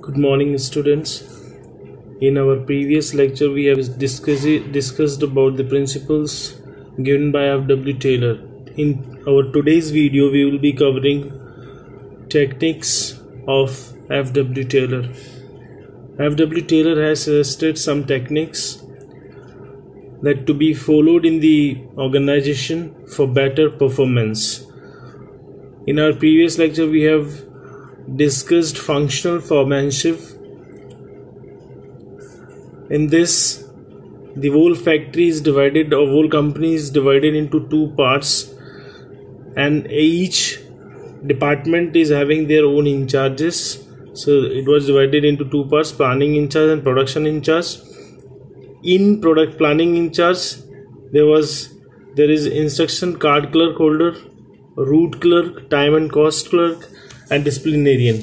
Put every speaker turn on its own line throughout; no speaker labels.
Good morning, students. In our previous lecture, we have discussed about the principles given by F.W. Taylor. In our today's video, we will be covering techniques of F.W. Taylor. F.W. Taylor has suggested some techniques that to be followed in the organization for better performance. In our previous lecture, we have discussed functional foremanship. In this, the whole factory is divided, or whole company is divided into two parts, and each department is having their own in charges. So it was divided into two parts: planning in charge and production in charge. In product planning in charge, there is instruction card clerk holder, route clerk, time and cost clerk, and disciplinarian.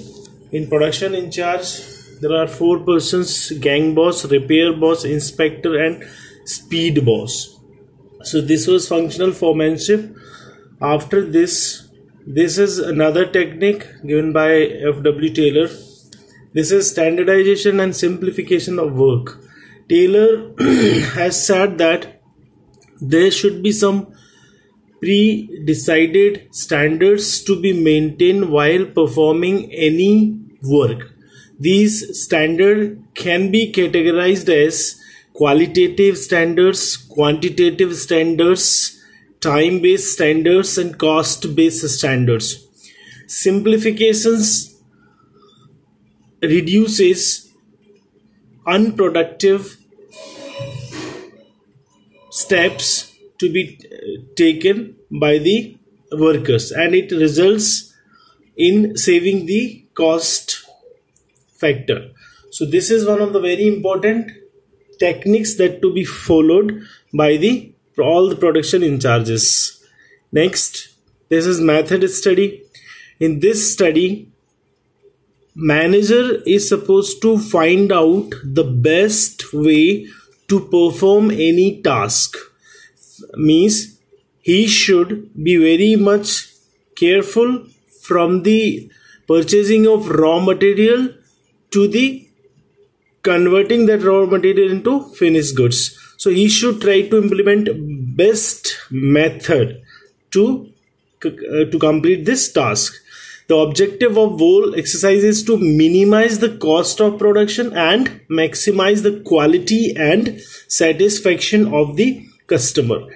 In production in charge, there are 4 persons: gang boss, repair boss, inspector, and speed boss. So this was functional foremanship. After this is another technique given by F.W. Taylor. This is standardization and simplification of work. Taylor has said that there should be some pre-decided standards to be maintained while performing any work. These standards can be categorized as qualitative standards, quantitative standards, time-based standards, and cost-based standards. Simplifications reduces unproductive steps to be taken by the workers, and it results in saving the cost factor. So this is one of the very important techniques that to be followed by all the production in charges. Next, this is method study. In this study, manager is supposed to find out the best way to perform any task. Means he should be very much careful from the purchasing of raw material to the converting that raw material into finished goods. So he should try to implement best method to complete this task. The objective of whole exercise is to minimize the cost of production and maximize the quality and satisfaction of the customer.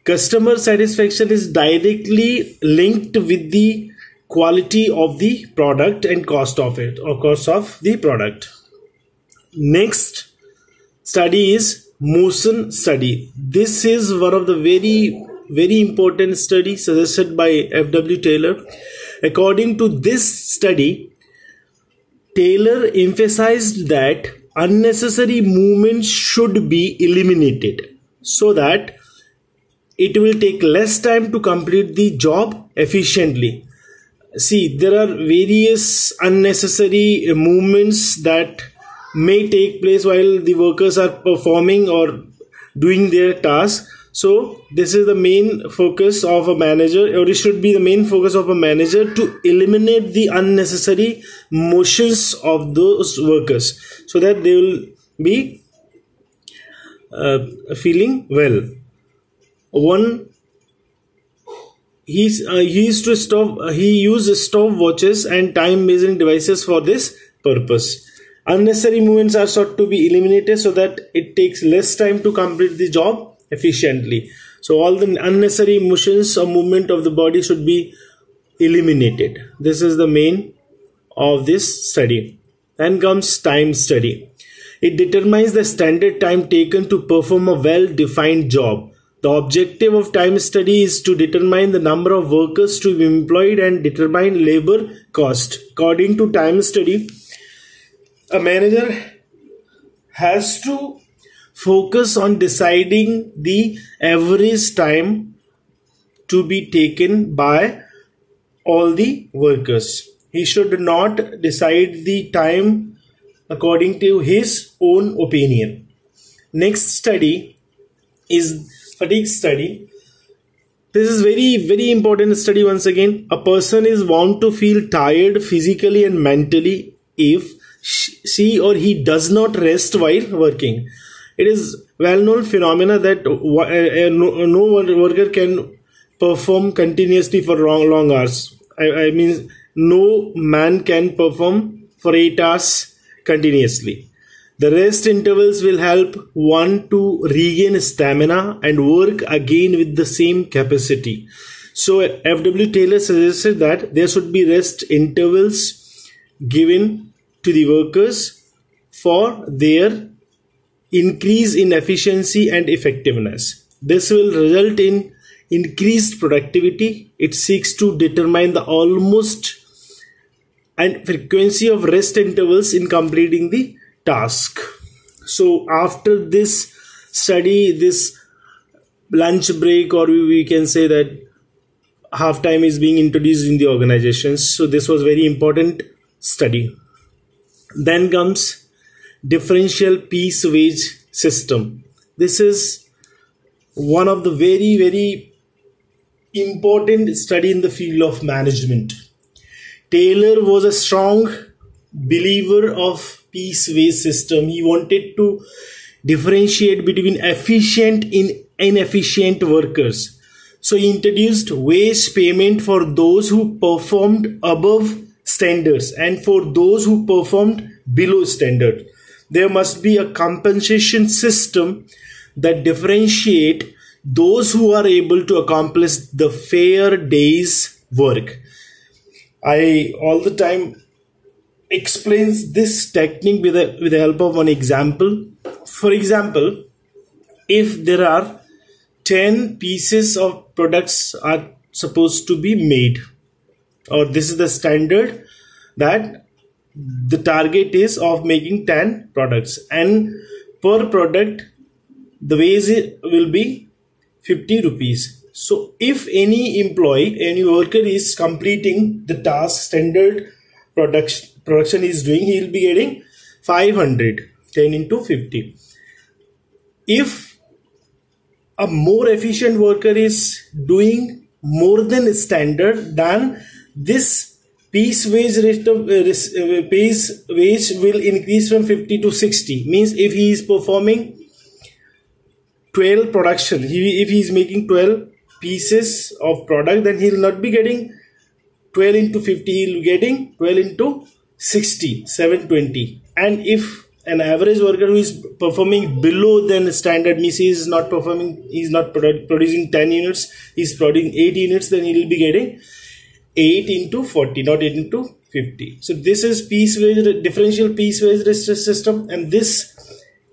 Customer satisfaction is directly linked with the quality of the product and cost of it, or cost of the product. Next study is motion study. This is one of the very important studies suggested by F.W. Taylor. According to this study, Taylor emphasized that unnecessary movements should be eliminated so that it will take less time to complete the job efficiently. See, there are various unnecessary movements that may take place while the workers are performing or doing their task. So this is the main focus of a manager, or it should be the main focus of a manager, to eliminate the unnecessary motions of those workers so that they will be feeling well. He used stopwatches and time measuring devices for this purpose. Unnecessary movements are sought to be eliminated so that it takes less time to complete the job efficiently. So all the unnecessary motions or movement of the body should be eliminated. This is the main of this study. Then comes time study. It determines the standard time taken to perform a well-defined job. The objective of time study is to determine the number of workers to be employed and determine labor cost. According to time study, a manager has to focus on deciding the average time to be taken by all the workers. He should not decide the time according to his own opinion. Next study is fatigue study. This is very important study. Once again, a person is bound to feel tired physically and mentally if she or he does not rest while working. It is well-known phenomena that no worker can perform continuously for long hours. I mean, no man can perform for 8 hours continuously. The rest intervals will help one to regain stamina and work again with the same capacity. So F.W. Taylor suggested that there should be rest intervals given to the workers for their increase in efficiency and effectiveness. This will result in increased productivity. It seeks to determine the almost and frequency of rest intervals in completing the task. So after this study, this lunch break, or we can say that half time, is being introduced in the organizations. So this was very important study. Then comes differential piece wage system. This is one of the very important study in the field of management. Taylor was a strong believer of piece wage system. He wanted to differentiate between efficient and inefficient workers. So he introduced wage payment for those who performed above standards and for those who performed below standard. There must be a compensation system that differentiate those who are able to accomplish the fair day's work. I all the time explains this technique with the help of one example. For example, if there are 10 pieces of products are supposed to be made, or this is the standard that the target is of making 10 products, and per product the wage will be 50 rupees. So if any employee, any worker is completing the task standard production is doing, he will be getting 500, 10 into 50. If a more efficient worker is doing more than standard, then this piece wage will increase from 50 to 60. Means if he is performing 12 production, if he is making 12 pieces of product, then he will not be getting 12 into 50, he will be getting 12 into 60, 720. And if an average worker who is performing below than standard, means he is not performing, he is not producing 10 units, he is producing 8 units, then he will be getting 8 into 40, not 8 into 50. So this is differential piece wage system, and this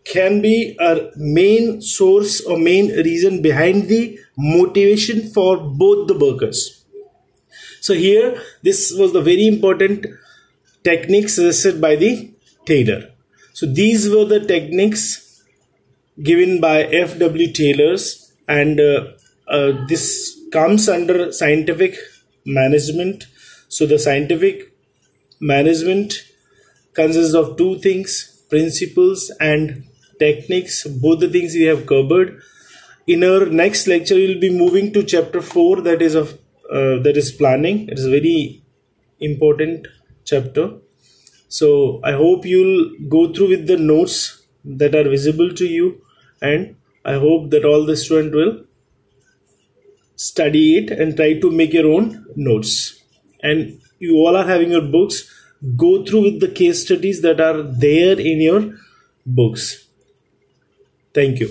can be a main source or main reason behind the motivation for both the workers. So here, this was the very important technique suggested by the Taylor. So these were the techniques given by F.W. Taylor's, and this comes under scientific management. So the scientific management consists of two things: principles and techniques. Both the things we have covered. In our next lecture, we will be moving to chapter 4, that is planning. It is a very important chapter. So I hope you'll go through with the notes that are visible to you, and I hope that all the students will study it and try to make your own notes. And you all are having your books. Go through with the case studies that are there in your books. Thank you.